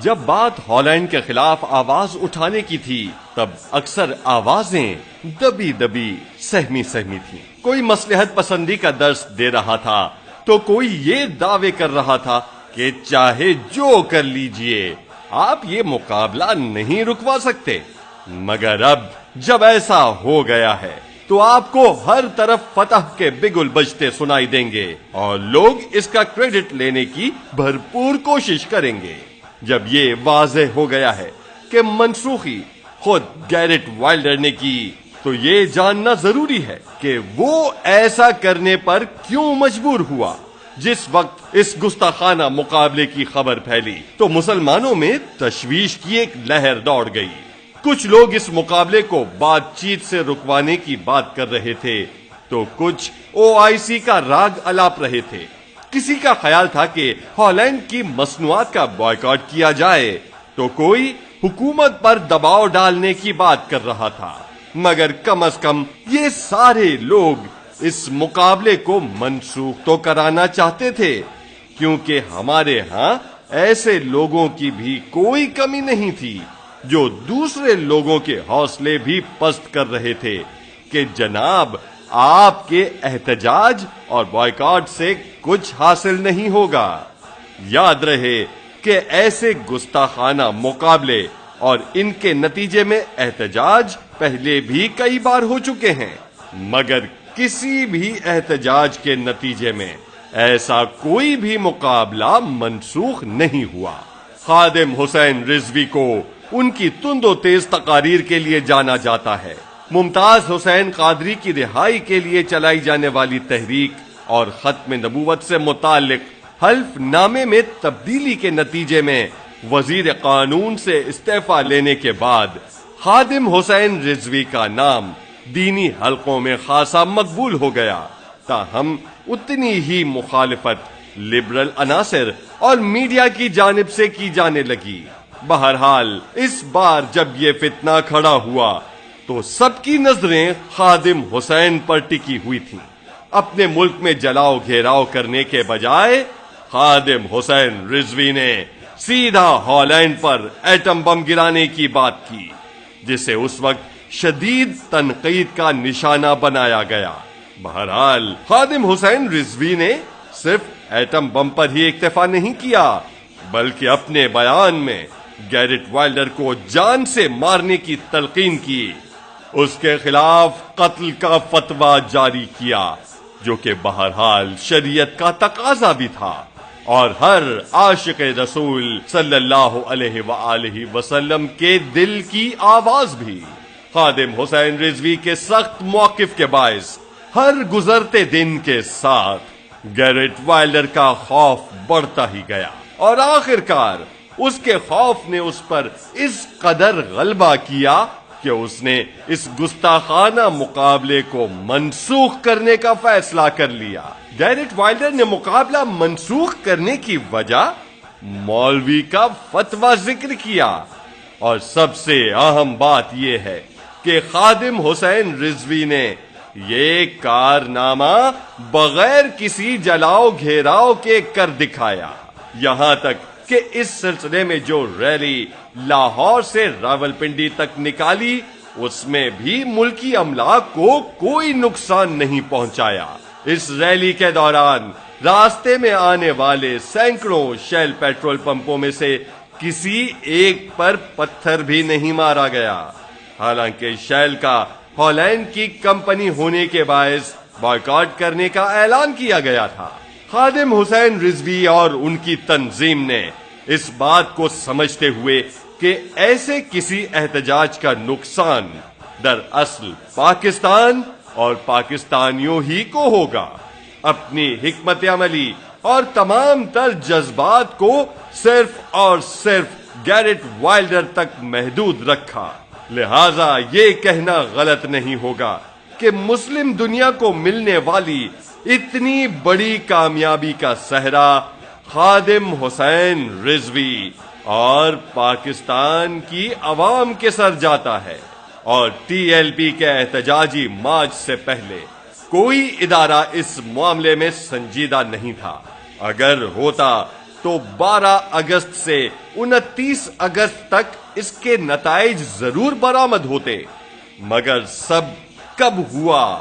جب بات ہالینڈ کے خلاف آواز اٹھانے کی تھی تب اکثر آوازیں دبی دبی سہمی سہمی تھیں. کوئی مصلحت پسندی کا درس دے رہا تھا تو کوئی یہ دعوے کر رہا تھا کہ چاہے جو کر لیجئے آپ یہ مقابلہ نہیں رکوا سکتے. مگر اب جب ایسا ہو گیا ہے تو آپ کو ہر طرف فتح کے بگل بجتے سنائی دیں گے اور لوگ اس کا کریڈٹ لینے کی بھرپور کوشش کریں گے. جب یہ واضح ہو گیا ہے کہ منسوخی خود گیرٹ وائلڈر نے کی تو یہ جاننا ضروری ہے کہ وہ ایسا کرنے پر کیوں مجبور ہوا. جس وقت اس گستاخانہ مقابلے کی خبر پھیلی تو مسلمانوں میں تشویش کی ایک لہر دوڑ گئی. کچھ لوگ اس مقابلے کو بات چیت سے رکوانے کی بات کر رہے تھے تو کچھ OIC کا راگ الاپ رہے تھے. کسی کا خیال تھا کہ ہالینڈ کی مصنوعات کا بائیکاٹ کیا جائے تو کوئی حکومت پر دباؤ ڈالنے کی بات کر رہا تھا. مگر کم از کم یہ سارے لوگ اس مقابلے کو منسوخ تو کرانا چاہتے تھے کیونکہ ہمارے ہاں ایسے لوگوں کی بھی کوئی کمی نہیں تھی جو دوسرے لوگوں کے حوصلے بھی پست کر رہے تھے کہ جناب آپ کے احتجاج اور بائیکاٹ سے کچھ حاصل نہیں ہوگا. یاد رہے کہ ایسے گستاخانہ مقابلے اور ان کے نتیجے میں احتجاج پہلے بھی کئی بار ہو چکے ہیں مگر کسی بھی احتجاج کے نتیجے میں ایسا کوئی بھی مقابلہ منسوخ نہیں ہوا. خادم حسین رضوی کو ان کی تند و تیز تقاریر کے لیے جانا جاتا ہے. ممتاز حسین قادری کی رہائی کے لیے چلائی جانے والی تحریک اور ختم نبوت سے متعلق حلف نامے میں تبدیلی کے نتیجے میں وزیر قانون سے استعفیٰ لینے کے بعد خادم حسین رضوی کا نام دینی حلقوں میں خاصا مقبول ہو گیا. تاہم اتنی ہی مخالفت لبرل عناصر اور میڈیا کی جانب سے کی جانے لگی. بہرحال اس بار جب یہ فتنہ کھڑا ہوا تو سب کی نظریں خادم حسین پر ٹکی ہوئی تھیں. اپنے ملک میں جلاؤ گھیراؤ کرنے کے بجائے خادم حسین رضوی نے سیدھا ہالینڈ پر ایٹم بم گرانے کی بات کی جسے اس وقت شدید تنقید کا نشانہ بنایا گیا. بہرحال خادم حسین رضوی نے صرف ایٹم بم پر ہی اکتفا نہیں کیا بلکہ اپنے بیان میں گیرٹ وائلڈر کو جان سے مارنے کی تلقین کی. اس کے خلاف قتل کا فتویٰ جاری کیا جو کہ بہرحال شریعت کا تقاضا بھی تھا اور ہر عاشق رسول صلی اللہ علیہ وآلہ وسلم کے دل کی آواز بھی. خادم حسین رضوی کے سخت موقف کے باعث ہر گزرتے دن کے ساتھ گیرٹ وائلڈر کا خوف بڑھتا ہی گیا اور آخرکار اس کے خوف نے اس پر اس قدر غلبہ کیا کہ اس نے اس گستاخانہ مقابلے کو منسوخ کرنے کا فیصلہ کر لیا. گیرٹ وائلڈر نے مقابلہ منسوخ کرنے کی وجہ مولوی کا فتویٰ ذکر کیا اور سب سے اہم بات یہ ہے کہ خادم حسین رضوی نے یہ کارنامہ بغیر کسی جلاؤ گھیراؤ کے کر دکھایا. یہاں تک کہ اس سلسلے میں جو ریلی لاہور سے راولپنڈی تک نکالی اس میں بھی ملکی املاک کو کوئی نقصان نہیں پہنچایا. اس ریلی کے دوران راستے میں آنے والے سینکڑوں شیل پیٹرول پمپوں میں سے کسی ایک پر پتھر بھی نہیں مارا گیا. حالانکہ شیل کا ہالینڈ کی کمپنی ہونے کے باعث بائیکاٹ کرنے کا اعلان کیا گیا تھا. خادم حسین رضوی اور ان کی تنظیم نے اس بات کو سمجھتے ہوئے کہ ایسے کسی احتجاج کا نقصان دراصل پاکستان اور پاکستانیوں ہی کو ہوگا، اپنی حکمت عملی اور تمام تر جذبات کو صرف اور صرف گیرٹ وائلڈر تک محدود رکھا. لہذا یہ کہنا غلط نہیں ہوگا کہ مسلم دنیا کو ملنے والی اتنی بڑی کامیابی کا صحرا خادم حسین رضوی اور پاکستان کی عوام کے سر جاتا ہے. اور TLP کے احتجاجی مارچ سے پہلے کوئی ادارہ اس معاملے میں سنجیدہ نہیں تھا. اگر ہوتا تو 12 اگست سے 29 اگست تک اس کے نتائج ضرور برآمد ہوتے، مگر سب کب ہوا،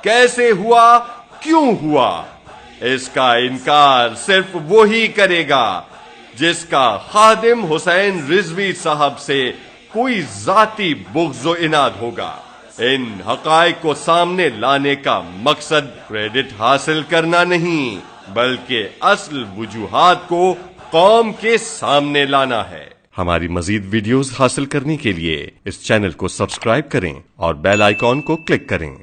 کیسے ہوا، کیوں ہوا، اس کا انکار صرف وہی کرے گا جس کا خادم حسین رضوی صاحب سے کوئی ذاتی بغض و عناد ہوگا۔ ان حقائق کو سامنے لانے کا مقصد کریڈٹ حاصل کرنا نہیں، بلکہ اصل وجوہات کو قوم کے سامنے لانا ہے۔ ہماری مزید ویڈیوز حاصل کرنے کے لیے اس چینل کو سبسکرائب کریں اور بیل آئیکن کو کلک کریں۔